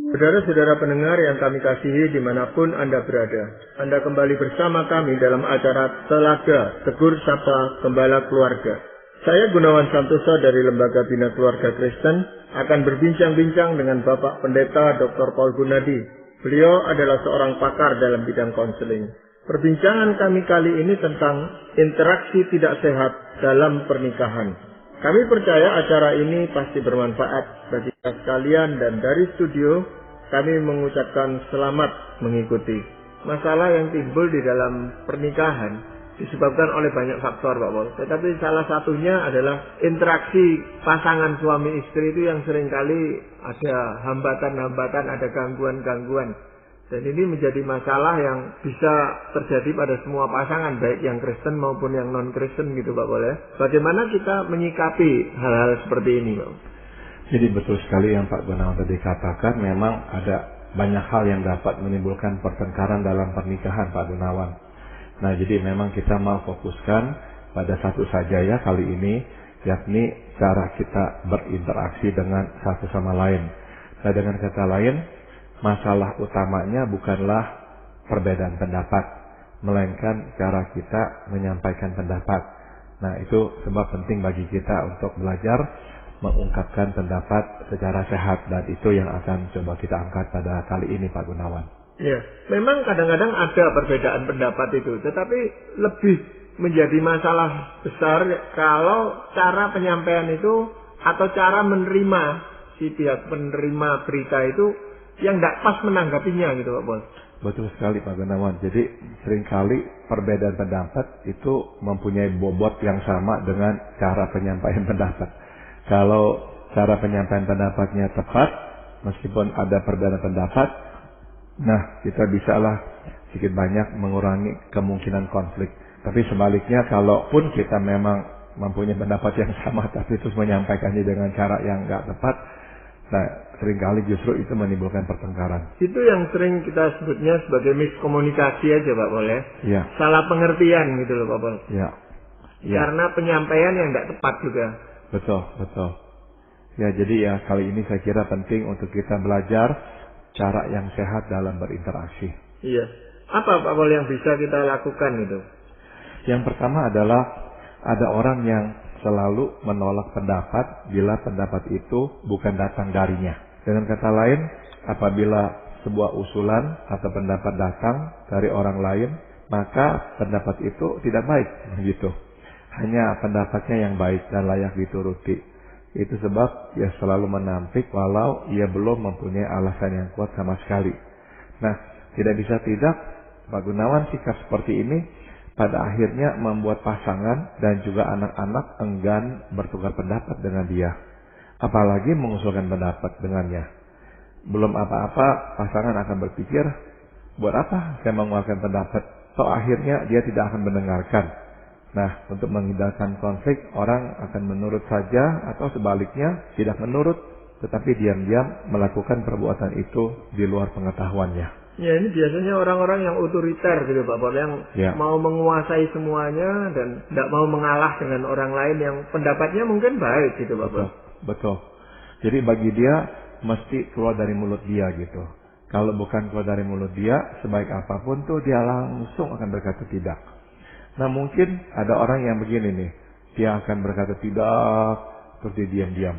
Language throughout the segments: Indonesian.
Saudara-saudara pendengar yang kami kasihi dimanapun Anda berada, Anda kembali bersama kami dalam acara Telaga Tegur Sapa Gembala Keluarga. Saya Gunawan Santoso dari Lembaga Bina Keluarga Kristen akan berbincang-bincang dengan Bapak Pendeta Dr. Paul Gunadi. Beliau adalah seorang pakar dalam bidang konseling. Perbincangan kami kali ini tentang interaksi tidak sehat dalam pernikahan. Kami percaya acara ini pasti bermanfaat bagi kita sekalian, dan dari studio kami mengucapkan selamat mengikuti. Masalah yang timbul di dalam pernikahan disebabkan oleh banyak faktor, Pak Paul. Tetapi salah satunya adalah interaksi pasangan suami istri itu yang seringkali ada hambatan-hambatan, ada gangguan-gangguan. Dan ini menjadi masalah yang bisa terjadi pada semua pasangan, baik yang Kristen maupun yang non-Kristen gitu, Pak Paul ya. Bagaimana kita menyikapi hal-hal seperti ini, Pak? Jadi betul sekali yang Pak Gunawan tadi katakan, memang ada banyak hal yang dapat menimbulkan pertengkaran dalam pernikahan, Pak Gunawan. Nah, jadi memang kita mau fokuskan pada satu saja ya kali ini, yakni cara kita berinteraksi dengan satu sama lain. Nah, dengan kata lain, masalah utamanya bukanlah perbedaan pendapat, melainkan cara kita menyampaikan pendapat. Nah, itu sebab penting bagi kita untuk belajar mengungkapkan pendapat secara sehat, dan itu yang akan coba kita angkat pada kali ini, Pak Gunawan. Ya, memang kadang-kadang ada perbedaan pendapat itu, tetapi lebih menjadi masalah besar kalau cara penyampaian itu atau cara menerima si pihak penerima berita itu yang tidak pas menanggapinya gitu, Pak Bos. Betul sekali, Pak Gunawan. Jadi seringkali perbedaan pendapat itu mempunyai bobot yang sama dengan cara penyampaian pendapat. Kalau cara penyampaian pendapatnya tepat, meskipun ada perbedaan pendapat, nah kita bisalah sedikit banyak mengurangi kemungkinan konflik. Tapi sebaliknya, kalaupun kita memang mempunyai pendapat yang sama tapi terus menyampaikannya dengan cara yang nggak tepat, nah seringkali justru itu menimbulkan pertengkaran. Itu yang sering kita sebutnya sebagai miskomunikasi aja, Pak Paul ya. Iya. Salah pengertian gitu loh, Pak Paul. Iya. Ya. Karena penyampaian yang tidak tepat juga. Betul, betul. Ya, jadi ya kali ini saya kira penting untuk kita belajar cara yang sehat dalam berinteraksi. Iya. Apa, Pak Paul, yang bisa kita lakukan itu? Yang pertama adalah ada orang yang selalu menolak pendapat bila pendapat itu bukan datang darinya. Dengan kata lain, apabila sebuah usulan atau pendapat datang dari orang lain, maka pendapat itu tidak baik, begitu. Hanya pendapatnya yang baik dan layak dituruti. Itu sebab ia selalu menampik walau ia belum mempunyai alasan yang kuat sama sekali. Nah, tidak bisa tidak, Pak Gunawan, sikap seperti ini pada akhirnya membuat pasangan dan juga anak-anak enggan bertukar pendapat dengan dia, apalagi mengusulkan pendapat dengannya. Belum apa-apa, pasangan akan berpikir, buat apa saya mengeluarkan pendapat? Toh akhirnya dia tidak akan mendengarkan. Nah, untuk menghindarkan konflik, orang akan menurut saja atau sebaliknya tidak menurut, tetapi diam-diam melakukan perbuatan itu di luar pengetahuannya. Ya, ini biasanya orang-orang yang otoriter gitu, Pak Paul, yang mau menguasai semuanya dan tidak mau mengalah dengan orang lain yang pendapatnya mungkin baik gitu, Pak Paul. Betul. Jadi bagi dia mesti keluar dari mulut dia gitu. Kalau bukan keluar dari mulut dia, sebaik apapun tuh dia langsung akan berkata tidak. Nah, mungkin ada orang yang begini nih, dia akan berkata tidak, terus dia diam-diam.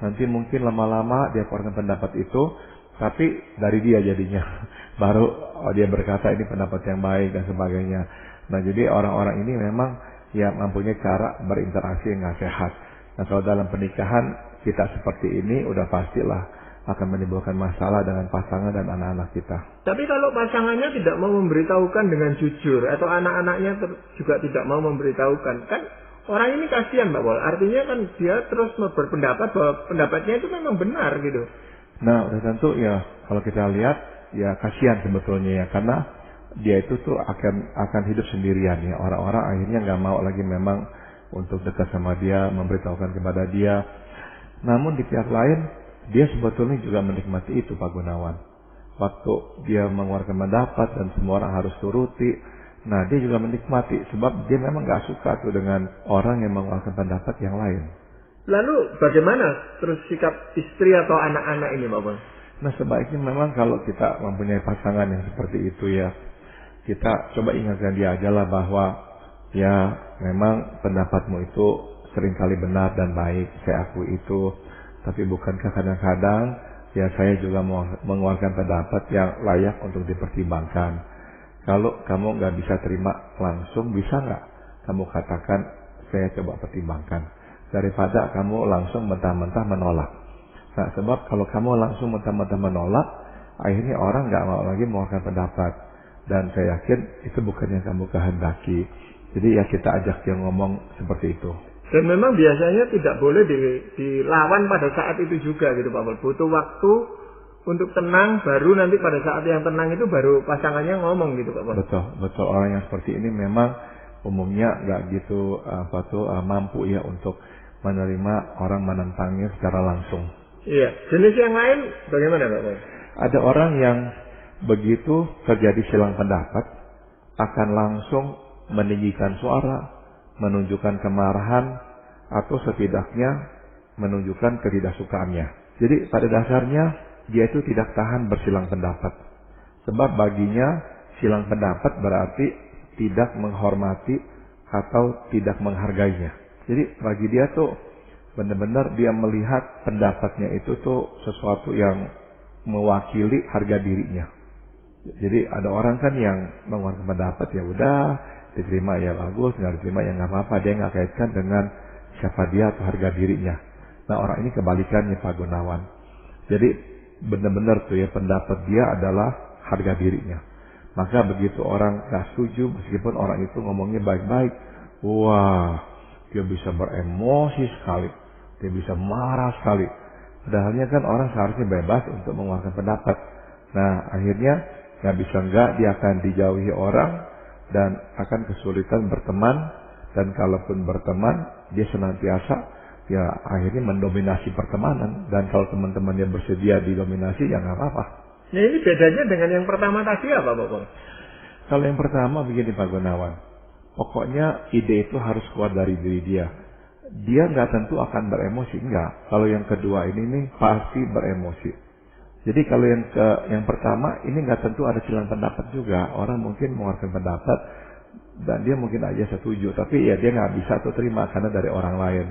Nanti mungkin lama-lama dia keluarkan pendapat itu, tapi dari dia jadinya. Baru dia berkata ini pendapat yang baik dan sebagainya. Nah, jadi orang-orang ini memang ya mempunyai cara berinteraksi yang nggak sehat. Nah, kalau dalam pernikahan kita seperti ini, udah pastilah akan menimbulkan masalah dengan pasangan dan anak-anak kita. Tapi kalau pasangannya tidak mau memberitahukan dengan jujur, atau anak-anaknya juga tidak mau memberitahukan, kan orang ini kasihan, Pak Paul. Artinya kan dia terus berpendapat bahwa pendapatnya itu memang benar gitu. Nah, udah tentu ya kalau kita lihat ya kasihan sebetulnya ya, karena dia itu tuh akan hidup sendirian ya. Orang-orang akhirnya nggak mau lagi memang untuk dekat sama dia, memberitahukan kepada dia. Namun di pihak lain, dia sebetulnya juga menikmati itu, Pak Gunawan. Waktu dia mengeluarkan pendapat dan semua orang harus turuti, nah dia juga menikmati sebab dia memang nggak suka tuh dengan orang yang mengeluarkan pendapat yang lain. Lalu bagaimana terus sikap istri atau anak-anak ini, Pak Paul? Nah sebaiknya memang kalau kita mempunyai pasangan yang seperti itu ya, kita coba ingatkan dia aja lah bahwa ya memang pendapatmu itu seringkali benar dan baik, saya akui itu. Tapi bukankah kadang-kadang ya saya juga mau mengeluarkan pendapat yang layak untuk dipertimbangkan. Kalau kamu nggak bisa terima langsung, bisa nggak kamu katakan saya coba pertimbangkan, daripada kamu langsung mentah-mentah menolak. Nah sebab kalau kamu langsung mentah-mentah menolak, akhirnya orang nggak mau lagi mengeluarkan pendapat. Dan saya yakin itu bukan yang kamu kehendaki. Jadi ya kita ajak dia ngomong seperti itu. Dan memang biasanya tidak boleh dilawan pada saat itu juga gitu Pak Pol. Butuh waktu untuk tenang, baru nanti pada saat yang tenang itu baru pasangannya ngomong gitu Pak Pol. Betul. Orang yang seperti ini memang umumnya nggak gitu mampu ya untuk menerima orang menentangnya secara langsung. Iya. Jenis yang lain bagaimana Pak Pol? Ada orang yang begitu terjadi silang pendapat akan langsung meninggikan suara, menunjukkan kemarahan, atau setidaknya menunjukkan ketidaksukaannya. Jadi pada dasarnya dia itu tidak tahan bersilang pendapat. Sebab baginya silang pendapat berarti tidak menghormati atau tidak menghargainya. Jadi bagi dia tuh benar-benar dia melihat pendapatnya itu tuh sesuatu yang mewakili harga dirinya. Jadi ada orang kan yang mengeluarkan pendapat ya udah diterima ya bagus, nggak diterima ya nggak apa-apa, dia nggak kaitkan dengan siapa dia atau harga dirinya. Nah orang ini kebalikannya Pak Gunawan. Jadi benar-benar tuh ya pendapat dia adalah harga dirinya. Maka begitu orang nggak setuju, meskipun orang itu ngomongnya baik-baik, wah dia bisa beremosi sekali, dia bisa marah sekali. Padahalnya kan orang seharusnya bebas untuk mengeluarkan pendapat. Nah akhirnya nggak bisa nggak dia akan dijauhi orang dan akan kesulitan berteman, dan kalaupun berteman dia senantiasa ya akhirnya mendominasi pertemanan, dan kalau teman-temannya bersedia didominasi ya nggak apa-apa. Nah ini bedanya dengan yang pertama tadi apa Pak Pol? Kalau yang pertama begini Pak Gunawan, pokoknya ide itu harus keluar dari diri dia. Dia nggak tentu akan beremosi, enggak. Kalau yang kedua ini nih pasti beremosi. Jadi kalau yang pertama ini nggak tentu ada silang pendapat juga. Orang mungkin mengeluarkan pendapat dan dia mungkin aja setuju, tapi ya dia nggak bisa tuh terima karena dari orang lain.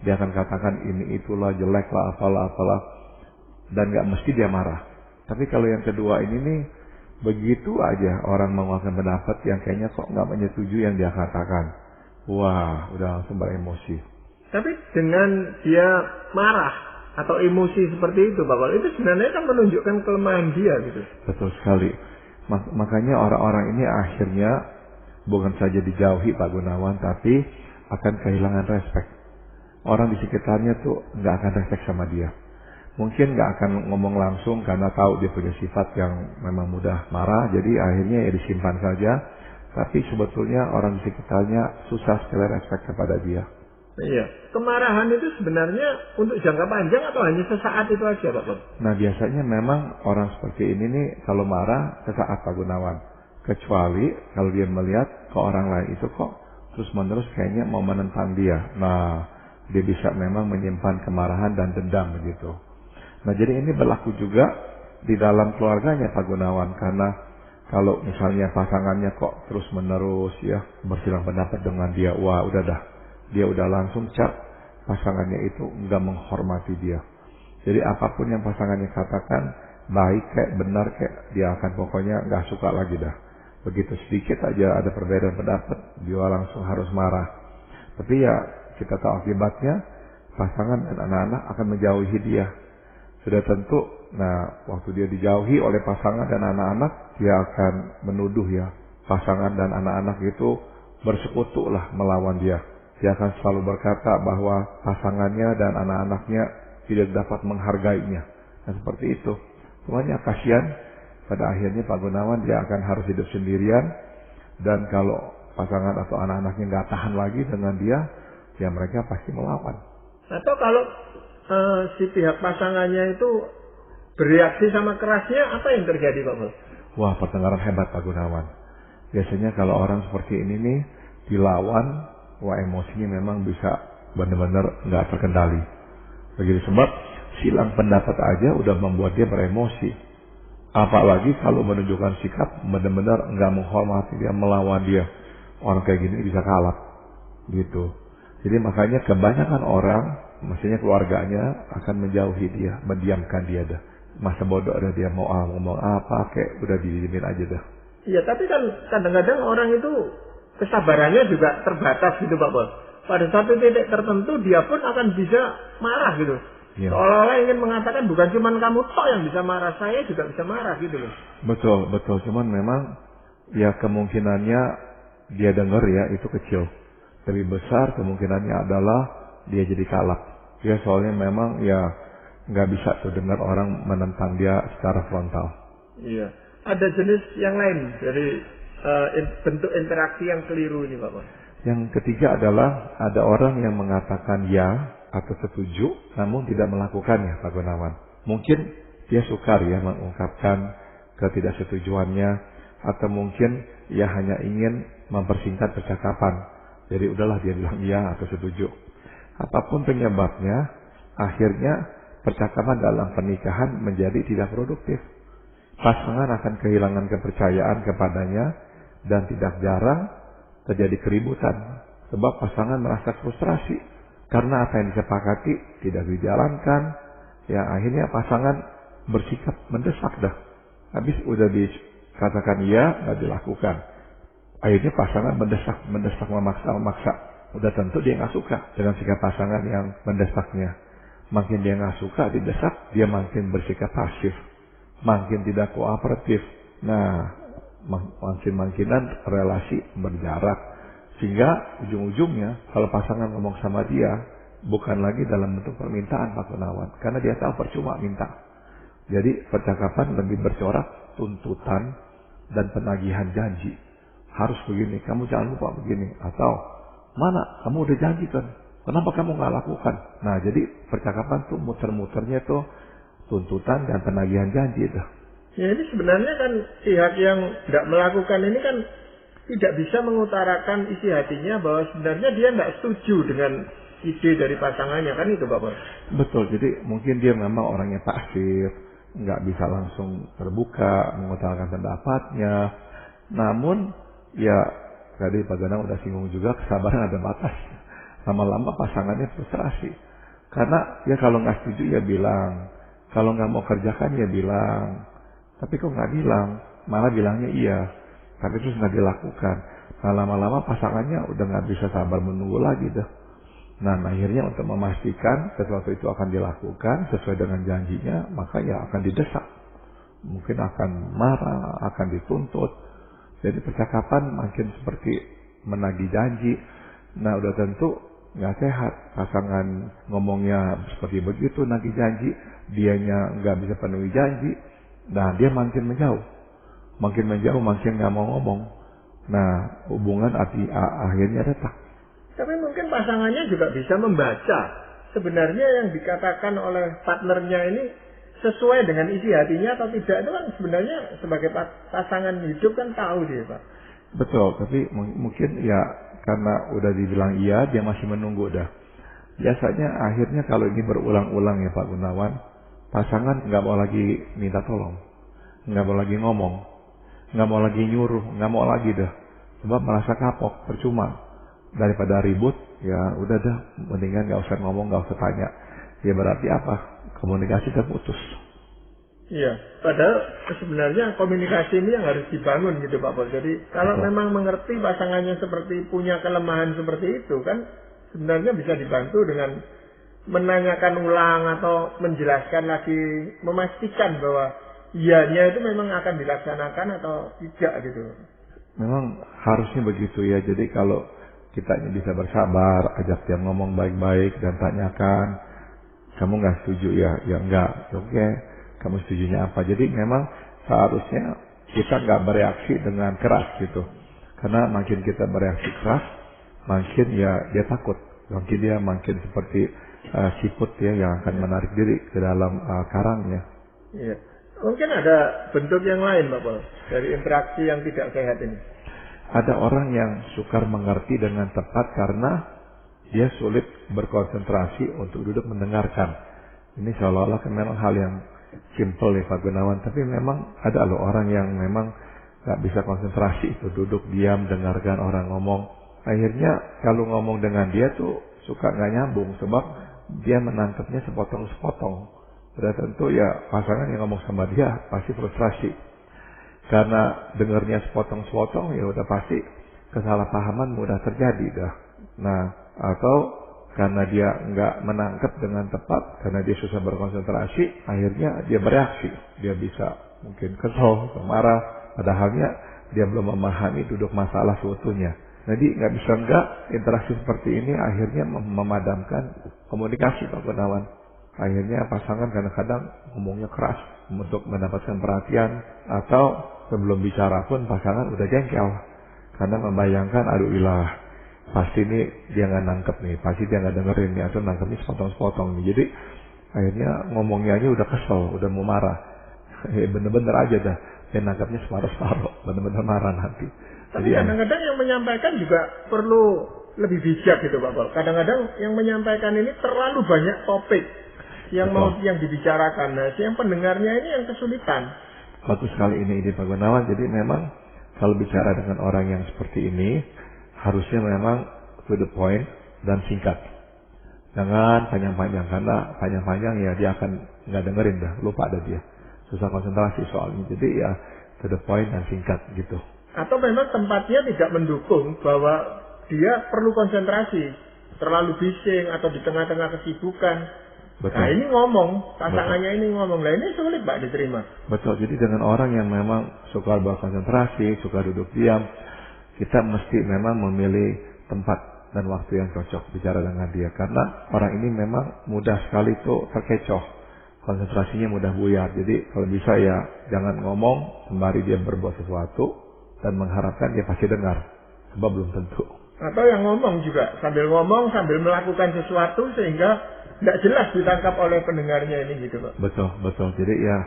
Dia akan katakan ini itulah jelek lah apalah, dan nggak mesti dia marah. Tapi kalau yang kedua ini nih begitu aja orang mengeluarkan pendapat yang kayaknya kok nggak menyetujui yang dia katakan, wah udah langsung beremosi. Tapi dengan dia marah atau emosi seperti itu Pak Pol, itu sebenarnya kan menunjukkan kelemahan dia gitu. Betul sekali. Makanya orang-orang ini akhirnya bukan saja dijauhi Pak Gunawan, tapi akan kehilangan respek. Orang di sekitarnya tuh nggak akan respek sama dia. Mungkin nggak akan ngomong langsung karena tahu dia punya sifat yang memang mudah marah, jadi akhirnya ya disimpan saja. Tapi sebetulnya orang di sekitarnya susah sekali respek kepada dia. Iya, kemarahan itu sebenarnya untuk jangka panjang atau hanya sesaat itu aja Pak Pol? Nah biasanya memang orang seperti ini nih kalau marah sesaat Pak Gunawan. Kecuali kalau dia melihat ke orang lain itu kok terus menerus kayaknya mau menentang dia. Nah dia bisa memang menyimpan kemarahan dan dendam begitu. Nah jadi ini berlaku juga di dalam keluarganya Pak Gunawan. Karena kalau misalnya pasangannya kok terus menerus ya bersilang pendapat dengan dia, wah udah dah. Dia udah langsung cap pasangannya itu nggak menghormati dia. Jadi apapun yang pasangannya katakan, baik kayak benar kayak, dia akan pokoknya nggak suka lagi dah. Begitu sedikit aja ada perbedaan pendapat, dia langsung harus marah. Tapi ya kita tahu akibatnya, pasangan dan anak-anak akan menjauhi dia. Sudah tentu, nah waktu dia dijauhi oleh pasangan dan anak-anak, dia akan menuduh ya pasangan dan anak-anak itu bersekutu lah melawan dia. Dia akan selalu berkata bahwa pasangannya dan anak-anaknya tidak dapat menghargainya. Dan seperti itu. Semuanya kasihan. Pada akhirnya Pak Gunawan dia akan harus hidup sendirian. Dan kalau pasangan atau anak-anaknya nggak tahan lagi dengan dia, ya mereka pasti melawan. Atau kalau si pihak pasangannya itu bereaksi sama kerasnya, apa yang terjadi Pak Pol? Wah pertengkaran hebat Pak Gunawan. Biasanya kalau orang seperti ini nih dilawan, wah emosinya memang bisa benar-benar nggak terkendali. Begitu sebab silang pendapat aja udah membuat dia beremosi. Apalagi kalau menunjukkan sikap benar-benar nggak menghormati dia, melawan dia. Orang kayak gini bisa kalap, gitu. Jadi makanya kebanyakan orang, maksudnya keluarganya akan menjauhi dia, mendiamkan dia dah. Masa bodoh dah dia mau ngomong apa, kayak udah didiemin aja dah. Iya, tapi kan kadang-kadang orang itu kesabarannya juga terbatas gitu Pak Bos. Pada satu titik tertentu dia pun akan bisa marah gitu. Ya. Seolah-olah ingin mengatakan bukan cuma kamu tok yang bisa marah, saya juga bisa marah gitu loh. Betul. Cuman memang ya kemungkinannya dia dengar ya itu kecil. Lebih besar kemungkinannya adalah dia jadi kalap. Ya soalnya memang ya nggak bisa tuh dengar orang menentang dia secara frontal. Iya. Ada jenis yang lain dari bentuk interaksi yang keliru ini Pak Bos. Yang ketiga adalah ada orang yang mengatakan ya atau setuju namun tidak melakukannya Pak Gunawan. Mungkin dia sukar ya mengungkapkan ketidaksetujuannya atau mungkin ia hanya ingin mempersingkat percakapan. Jadi udahlah dia bilang iya atau setuju. Apapun penyebabnya, akhirnya percakapan dalam pernikahan menjadi tidak produktif. Pasangan akan kehilangan kepercayaan kepadanya dan tidak jarang terjadi keributan. Sebab pasangan merasa frustrasi karena apa yang disepakati tidak dijalankan. Ya akhirnya pasangan bersikap mendesak dah. Habis udah dikatakan iya, nggak dilakukan. Akhirnya pasangan mendesak, memaksa. Udah tentu dia nggak suka dengan sikap pasangan yang mendesaknya. Makin dia nggak suka didesak, dia makin bersikap pasif, makin tidak kooperatif. Nah, makin-makinan relasi berjarak. Sehingga ujung-ujungnya kalau pasangan ngomong sama dia, bukan lagi dalam bentuk permintaan Pak Gunawan. Karena dia tahu percuma minta. Jadi percakapan lebih bercorak tuntutan dan penagihan janji. Harus begini, kamu jangan lupa begini. Atau, mana, kamu udah janji kan? Kenapa kamu nggak lakukan? Nah, jadi percakapan tuh muter-muternya tuh tuntutan dan penagihan janji itu. Ya ini sebenarnya kan pihak yang tidak melakukan ini kan tidak bisa mengutarakan isi hatinya bahwa sebenarnya dia tidak setuju dengan ide dari pasangannya, kan itu Pak Bos? Betul, jadi mungkin dia memang orangnya pasif, nggak bisa langsung terbuka, mengutarakan pendapatnya. Namun, ya tadi Pak Ganang udah singgung juga, kesabaran ada batas. Lama-lama pasangannya frustrasi. Karena ya kalau nggak setuju ya bilang, kalau nggak mau kerjakan ya bilang. Tapi kok nggak bilang, malah bilangnya iya. Tapi terus nggak dilakukan. Nah lama-lama pasangannya udah nggak bisa sabar menunggu lagi dah. Nah akhirnya untuk memastikan sesuatu itu akan dilakukan sesuai dengan janjinya, maka ya akan didesak. Mungkin akan marah, akan dituntut. Jadi percakapan makin seperti menagih janji. Nah udah tentu nggak sehat. Pasangan ngomongnya seperti begitu, nagih janji. Dianya nggak bisa penuhi janji. Nah dia makin menjauh. Makin nggak mau ngomong. Nah hubungan akhirnya retak. Tapi mungkin pasangannya juga bisa membaca sebenarnya yang dikatakan oleh partnernya ini sesuai dengan isi hatinya atau tidak. Itu kan sebenarnya sebagai pasangan hidup kan tahu dia Pak. Betul, tapi mungkin ya karena udah dibilang iya dia masih menunggu dah. Biasanya akhirnya kalau ini berulang-ulang ya Pak Gunawan, pasangan nggak mau lagi minta tolong, nggak mau lagi ngomong, nggak mau lagi nyuruh, nggak mau lagi dah. Sebab merasa kapok, percuma. Daripada ribut, ya udah dah, mendingan nggak usah ngomong, nggak usah tanya. Ya berarti apa? Komunikasi terputus. Iya, padahal sebenarnya komunikasi ini yang harus dibangun gitu Pak Bos. Jadi kalau memang mengerti pasangannya seperti punya kelemahan seperti itu kan sebenarnya bisa dibantu dengan menanyakan ulang atau menjelaskan lagi, memastikan bahwa iyanya itu memang akan dilaksanakan atau tidak gitu. Memang harusnya begitu ya. Jadi kalau kita bisa bersabar, ajak dia ngomong baik-baik dan tanyakan, kamu nggak setuju ya? Ya enggak, oke. Kamu setujunya apa? Jadi memang seharusnya kita nggak bereaksi dengan keras gitu. Karena makin kita bereaksi keras, makin ya dia takut. Makin dia makin seperti siput ya yang akan menarik diri ke dalam karangnya. Iya. Mungkin ada bentuk yang lain Pak Bos dari interaksi yang tidak sehat ini. Ada orang yang sukar mengerti dengan tepat karena dia sulit berkonsentrasi untuk duduk mendengarkan. Ini seolah-olah kan memang hal yang simple ya Pak Gunawan, tapi memang ada loh orang yang memang nggak bisa konsentrasi itu, duduk diam dengarkan orang ngomong. Akhirnya kalau ngomong dengan dia tuh suka nggak nyambung sebab dia menangkapnya sepotong-sepotong. Sudah tentu ya pasangan yang ngomong sama dia pasti frustrasi karena dengarnya sepotong-sepotong, ya udah pasti kesalahpahaman mudah terjadi dah. Nah, atau karena dia nggak menangkap dengan tepat, karena dia susah berkonsentrasi, akhirnya dia bereaksi. Dia bisa mungkin kesal atau marah, padahalnya dia belum memahami duduk masalah seutuhnya. Jadi nggak bisa nggak interaksi seperti ini akhirnya memadamkan komunikasi Pak Gunawan. Akhirnya pasangan kadang-kadang ngomongnya keras untuk mendapatkan perhatian, atau sebelum bicara pun pasangan udah jengkel karena membayangkan aduh ilah, pasti nih dia nggak nangkep nih, pasti dia nggak dengerin nih, atau nangkepnya sepotong-sepotong nih. Jadi akhirnya ngomongnya aja udah kesel, udah mau marah. Bener-bener aja dah, dia nangkepnya separuh-separuh, bener-bener marah nanti. Tapi kadang-kadang yang menyampaikan juga perlu lebih bijak gitu Pak Pol. Kadang-kadang yang menyampaikan ini terlalu banyak topik yang mau yang dibicarakan. Nah, yang pendengarnya ini yang kesulitan. Bagus sekali ini Pak Gunawan. Jadi memang kalau bicara dengan orang yang seperti ini, harusnya memang to the point dan singkat. Jangan panjang-panjang, karena panjang-panjang ya dia akan nggak dengerin dah, lupa ada dia. Susah konsentrasi soalnya. Jadi ya to the point dan singkat gitu. Atau memang tempatnya tidak mendukung bahwa dia perlu konsentrasi, terlalu bising atau di tengah-tengah kesibukan. Betul. Nah ini ngomong, pasangannya ini ngomong, lah ini sulit Pak diterima. Betul, jadi dengan orang yang memang suka berkonsentrasi, suka duduk diam, kita mesti memang memilih tempat dan waktu yang cocok bicara dengan dia. Karena orang ini memang mudah sekali tuh terkecoh, konsentrasinya mudah buyar. Jadi kalau bisa ya jangan ngomong sembari dia berbuat sesuatu dan mengharapkan dia pasti dengar, sebab belum tentu. Atau yang ngomong juga sambil ngomong sambil melakukan sesuatu sehingga tidak jelas ditangkap oleh pendengarnya ini gitu Pak. Betul. Jadi ya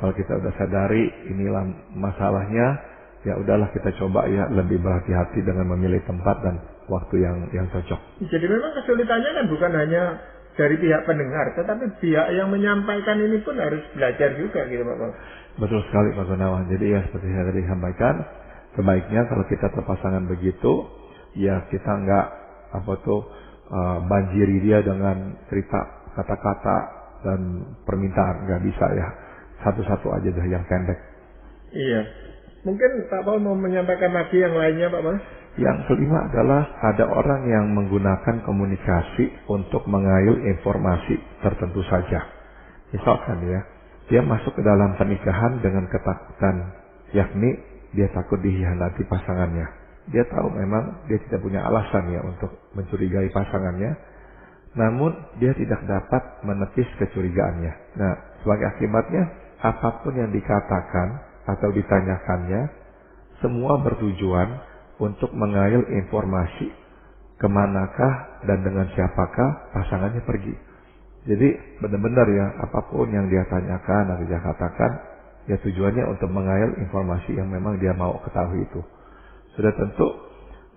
kalau kita udah sadari inilah masalahnya, ya udahlah kita coba ya lebih berhati-hati dengan memilih tempat dan waktu yang cocok. Jadi memang kesulitannya kan bukan hanya dari pihak pendengar, tetapi pihak yang menyampaikan ini pun harus belajar juga gitu Pak. Betul sekali Pak Gunawan. Jadi ya seperti saya tadi sampaikan, sebaiknya kalau kita berpasangan begitu, ya kita nggak banjiri dia dengan cerita kata-kata dan permintaan, nggak bisa ya. Satu-satu aja dah yang pendek. Iya. Mungkin Pak Paul mau menyampaikan lagi yang lainnya Pak Mas? Yang kelima adalah ada orang yang menggunakan komunikasi untuk mengail informasi tertentu saja. Misalkan ya, dia masuk ke dalam pernikahan dengan ketakutan, yakni dia takut dikhianati pasangannya. Dia tahu memang dia tidak punya alasan ya untuk mencurigai pasangannya, namun dia tidak dapat menepis kecurigaannya. Nah, sebagai akibatnya, apapun yang dikatakan atau ditanyakannya, semua bertujuan untuk mengail informasi kemanakah dan dengan siapakah pasangannya pergi. Jadi benar-benar ya, apapun yang dia tanyakan atau dia katakan, ya tujuannya untuk mengail informasi yang memang dia mau ketahui itu. Sudah tentu,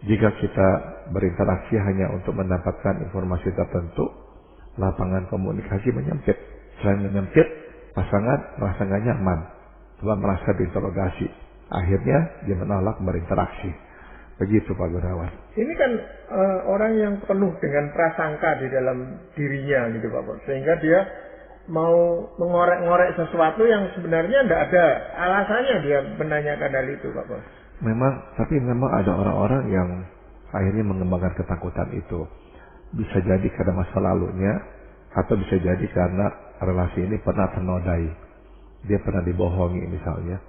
jika kita berinteraksi hanya untuk mendapatkan informasi tertentu, lapangan komunikasi menyempit. Selain menyempit, pasangan merasa nggak nyaman, cuma merasa diinterogasi. Akhirnya dia menolak berinteraksi. Begitu Pak Gunawan. Ini kan orang yang penuh dengan prasangka di dalam dirinya gitu Pak. Sehingga dia mau mengorek-ngorek sesuatu yang sebenarnya tidak ada alasannya dia menanyakan hal itu Pak. Tapi memang ada orang-orang yang akhirnya mengembangkan ketakutan itu. Bisa jadi karena masa lalunya, atau bisa jadi karena relasi ini pernah ternodai. Dia pernah dibohongi misalnya.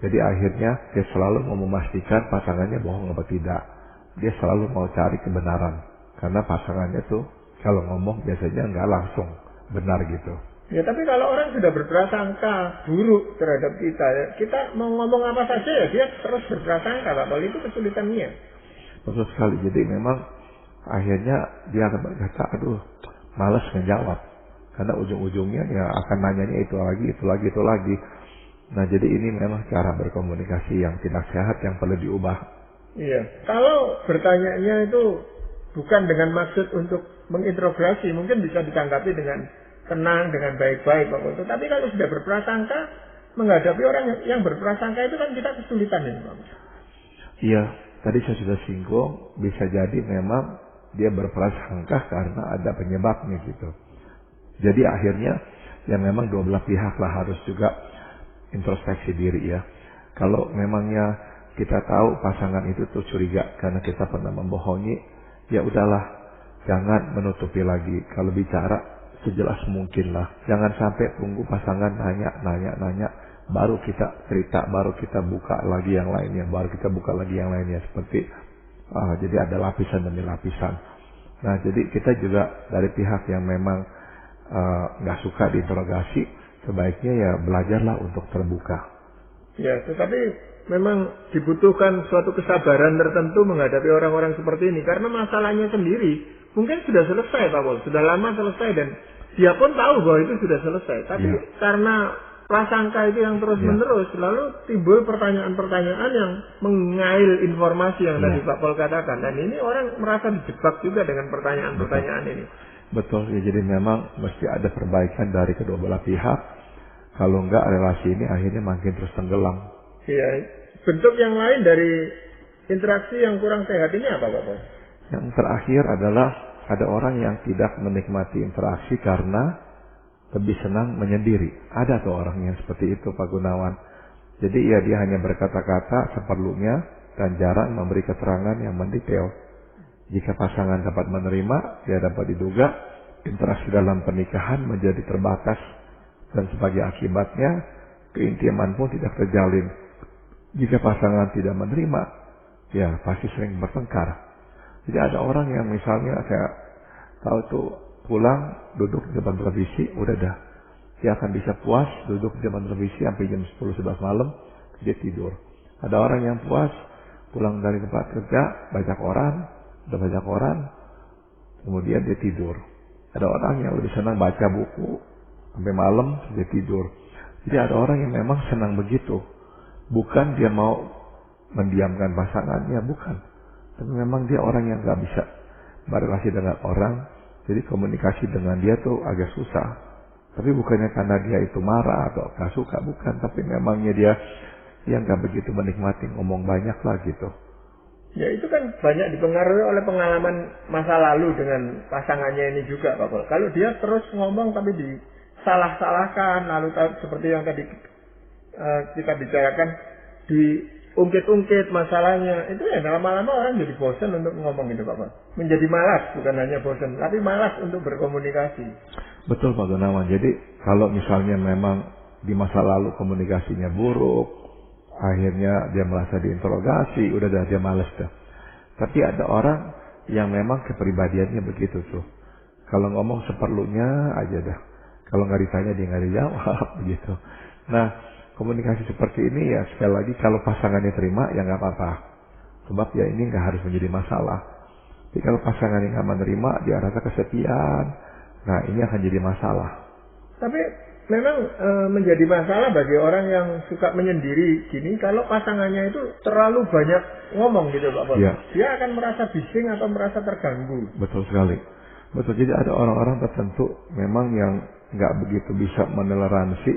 Jadi akhirnya dia selalu mau memastikan pasangannya bohong atau tidak. Dia selalu mau cari kebenaran. Karena pasangannya tuh kalau ngomong biasanya nggak langsung benar gitu. Ya tapi kalau orang sudah berprasangka buruk terhadap kita mau ngomong apa saja ya dia terus berprasangka, Pak. Itu kesulitannya. Betul sekali. Jadi memang akhirnya dia akan berkata, aduh, malas menjawab. Karena ujung-ujungnya ya akan nanyanya itu lagi. Nah jadi ini memang cara berkomunikasi yang tidak sehat yang perlu diubah. Iya. Kalau bertanyanya itu bukan dengan maksud untuk menginterogasi, mungkin bisa ditanggapi dengan tenang dengan baik-baik Pak Pol. Tapi kalau sudah berprasangka, menghadapi orang yang berprasangka itu kan kita kesulitan ini Pak. Iya, tadi saya sudah singgung, bisa jadi memang dia berprasangka karena ada penyebabnya gitu. Jadi akhirnya ya memang dua belah pihak lah harus juga introspeksi diri ya. Kalau memangnya kita tahu pasangan itu tuh curiga karena kita pernah membohongi, ya udahlah, jangan menutupi lagi. Kalau bicara sejelas mungkin lah. Jangan sampai tunggu pasangan nanya, baru kita cerita, baru kita buka lagi yang lainnya, seperti jadi ada lapisan demi lapisan. Nah, jadi kita juga dari pihak yang memang nggak suka diinterogasi, sebaiknya ya belajarlah untuk terbuka. Ya, tetapi memang dibutuhkan suatu kesabaran tertentu menghadapi orang-orang seperti ini, karena masalahnya sendiri mungkin sudah selesai Pak Pol, sudah lama selesai dan dia pun tahu bahwa itu sudah selesai, tapi karena prasangka itu yang terus-menerus, lalu timbul pertanyaan-pertanyaan yang mengail informasi yang tadi Pak Pol katakan, dan ini orang merasa dijebak juga dengan pertanyaan-pertanyaan ini. Betul, ya, jadi memang mesti ada perbaikan dari kedua belah pihak. Kalau enggak, relasi ini akhirnya makin terus tenggelam. Iya, bentuk yang lain dari interaksi yang kurang sehat ini apa Pak Pol? Yang terakhir adalah ada orang yang tidak menikmati interaksi karena lebih senang menyendiri. Ada tuh orang yang seperti itu Pak Gunawan. Jadi ya dia hanya berkata-kata seperlunya dan jarang memberi keterangan yang mendetail. Jika pasangan dapat menerima, dia dapat diduga interaksi dalam pernikahan menjadi terbatas dan sebagai akibatnya keintiman pun tidak terjalin. Jika pasangan tidak menerima, ya pasti sering bertengkar. Jadi ada orang yang misalnya saya tahu tuh pulang duduk di depan televisi, udah dah. Dia akan bisa puas duduk di depan televisi sampai jam 10-11 malam, dia tidur. Ada orang yang puas pulang dari tempat kerja, baca koran, kemudian dia tidur. Ada orang yang lebih senang baca buku sampai malam, dia tidur. Jadi ada orang yang memang senang begitu. Bukan dia mau mendiamkan pasangannya, bukan. Tapi memang dia orang yang gak bisa berrelasi dengan orang. Jadi komunikasi dengan dia tuh agak susah. Tapi bukannya karena dia itu marah atau gak suka, bukan. Tapi memangnya dia yang gak begitu menikmati ngomong banyak lah gitu. Ya itu kan banyak dipengaruhi oleh pengalaman masa lalu dengan pasangannya ini juga Pak Pol. Kalau dia terus ngomong tapi disalah-salahkan, lalu seperti yang tadi kita bicarakan, diungkit-ungkit masalahnya, itu ya lama-lama orang jadi bosan untuk ngomong gitu Pak Pol. Menjadi malas, bukan hanya bosan, tapi malas untuk berkomunikasi. Betul Pak Gunawan. Jadi kalau misalnya memang di masa lalu komunikasinya buruk, akhirnya dia merasa diinterogasi, udah dia malas dah. Tapi ada orang yang memang kepribadiannya begitu tuh. Kalau ngomong seperlunya aja dah. Kalau nggak ditanya dia nggak dijawab begitu. Nah, komunikasi seperti ini ya sekali lagi kalau pasangannya terima ya nggak apa-apa. Sebab ya ini nggak harus menjadi masalah. Tapi kalau pasangannya nggak menerima, dia rasa kesepian. Nah, ini akan jadi masalah. Tapi memang menjadi masalah bagi orang yang suka menyendiri gini kalau pasangannya itu terlalu banyak ngomong gitu Pak Pol. Ya. Dia akan merasa bising atau merasa terganggu. Betul sekali. Betul, jadi ada orang-orang tertentu memang yang nggak begitu bisa mentoleransi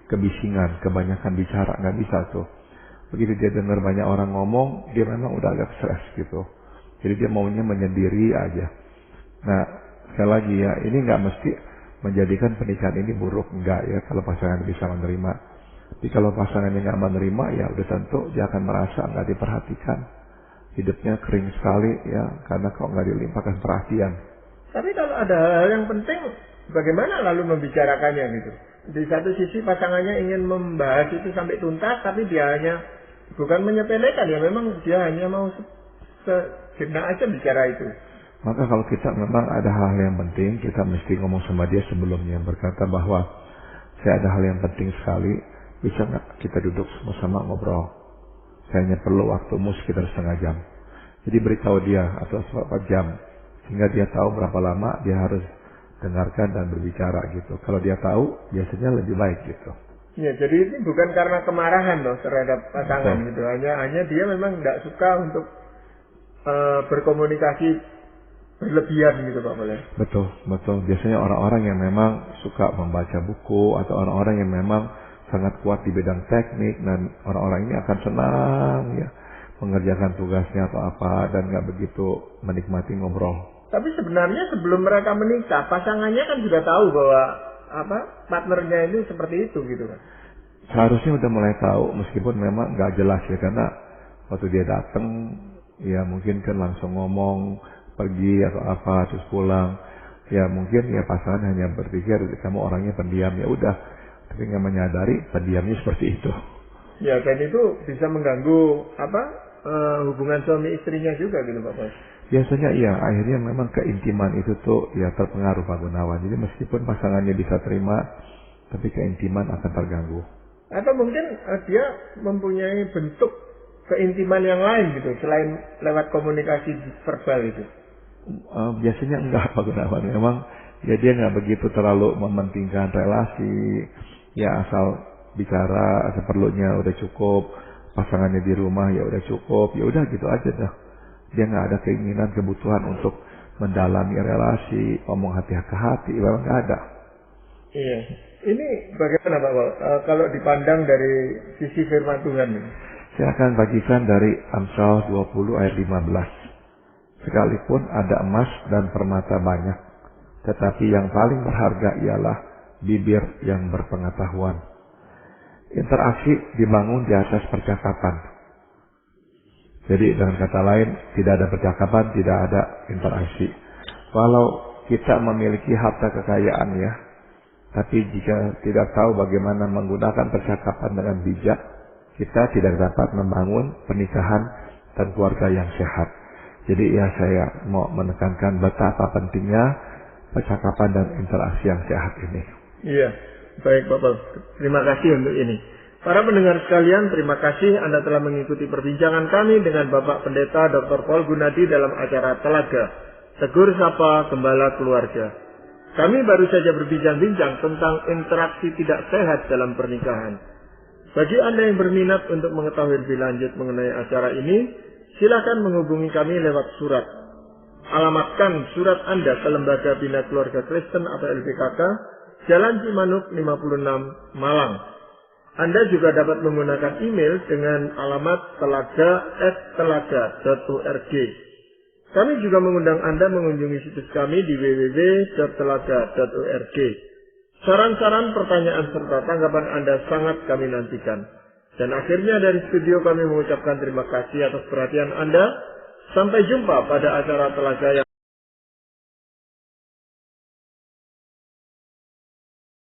kebisingan, kebanyakan bicara, nggak bisa tuh. Begitu dia dengar banyak orang ngomong, dia memang udah agak stres gitu. Jadi dia maunya menyendiri aja. Nah, sekali lagi ya, ini nggak mesti menjadikan pernikahan ini buruk, enggak ya, kalau pasangan bisa menerima. Tapi kalau pasangannya nggak menerima, ya udah tentu dia akan merasa nggak diperhatikan. Hidupnya kering sekali ya, karena kok nggak dilimpahkan perhatian. Tapi kalau ada hal yang penting, bagaimana lalu membicarakannya gitu? Di satu sisi pasangannya ingin membahas itu sampai tuntas, tapi dia hanya bukan menyepelekan ya, memang dia hanya mau sejenak aja bicara itu. Maka kalau kita memang ada hal yang penting, kita mesti ngomong sama dia sebelumnya, berkata bahwa saya ada hal yang penting sekali, bisa nggak kita duduk sama-sama ngobrol? Saya hanya perlu waktumu sekitar setengah jam. Jadi beritahu dia atau berapa jam, sehingga dia tahu berapa lama dia harus dengarkan dan berbicara gitu. Kalau dia tahu, biasanya lebih baik gitu. Ya, jadi ini bukan karena kemarahan loh terhadap pasangan gitu. Hanya dia memang nggak suka untuk berkomunikasi berlebihan gitu Pak Mulya. Betul, betul. Biasanya orang-orang yang memang suka membaca buku atau orang-orang yang memang sangat kuat di bidang teknik, dan orang-orang ini akan senang ya mengerjakan tugasnya atau apa dan nggak begitu menikmati ngobrol. Tapi sebenarnya sebelum mereka menikah, pasangannya kan juga tahu bahwa partnernya itu seperti itu gitu kan. Seharusnya udah mulai tahu, meskipun memang nggak jelas ya, karena waktu dia datang ya mungkin kan langsung ngomong pergi atau apa terus pulang, ya mungkin ya pasangan hanya berpikir kamu orangnya pendiam, ya udah, tapi nggak menyadari pendiamnya seperti itu. Ya, dan itu bisa mengganggu hubungan suami istrinya juga gitu Pak Bos. Biasanya iya, akhirnya memang keintiman itu tuh ya terpengaruh Pak Gunawan. Jadi meskipun pasangannya bisa terima, tapi keintiman akan terganggu. Atau mungkin dia mempunyai bentuk keintiman yang lain gitu, selain lewat komunikasi verbal itu. Biasanya enggak Pak Gunawan. Memang ya dia nggak begitu terlalu mementingkan relasi. Ya asal bicara seperlunya udah cukup, pasangannya di rumah ya udah cukup, ya udah gitu aja dah. Dia nggak ada keinginan, kebutuhan untuk mendalami relasi, ngomong hati ke hati, memang nggak ada. Iya. Ini bagaimana Pak Wal? Kalau dipandang dari sisi firman Tuhan ini? Saya akan bagikan dari Amsal 20 ayat 15. Sekalipun ada emas dan permata banyak, tetapi yang paling berharga ialah bibir yang berpengetahuan. Interaksi dibangun di atas percakapan. Jadi dengan kata lain, tidak ada percakapan, tidak ada interaksi. Walau kita memiliki harta kekayaan ya, tapi jika tidak tahu bagaimana menggunakan percakapan dengan bijak, kita tidak dapat membangun pernikahan dan keluarga yang sehat. Jadi ya saya mau menekankan betapa pentingnya percakapan dan interaksi yang sehat ini. Iya, baik Bapak. Terima kasih untuk ini. Para pendengar sekalian, terima kasih Anda telah mengikuti perbincangan kami dengan Bapak Pendeta Dr. Paul Gunadi dalam acara Telaga, Tegur Sapa Gembala Keluarga. Kami baru saja berbincang-bincang tentang interaksi tidak sehat dalam pernikahan. Bagi Anda yang berminat untuk mengetahui lebih lanjut mengenai acara ini, silakan menghubungi kami lewat surat. Alamatkan surat Anda ke Lembaga Bina Keluarga Kristen atau LBKK, Jalan Cimanuk 56, Malang. Anda juga dapat menggunakan email dengan alamat telaga@telaga.org. Kami juga mengundang Anda mengunjungi situs kami di www.telaga.org. Saran-saran, pertanyaan, serta tanggapan Anda sangat kami nantikan. Dan akhirnya dari studio kami mengucapkan terima kasih atas perhatian Anda. Sampai jumpa pada acara Telaga yang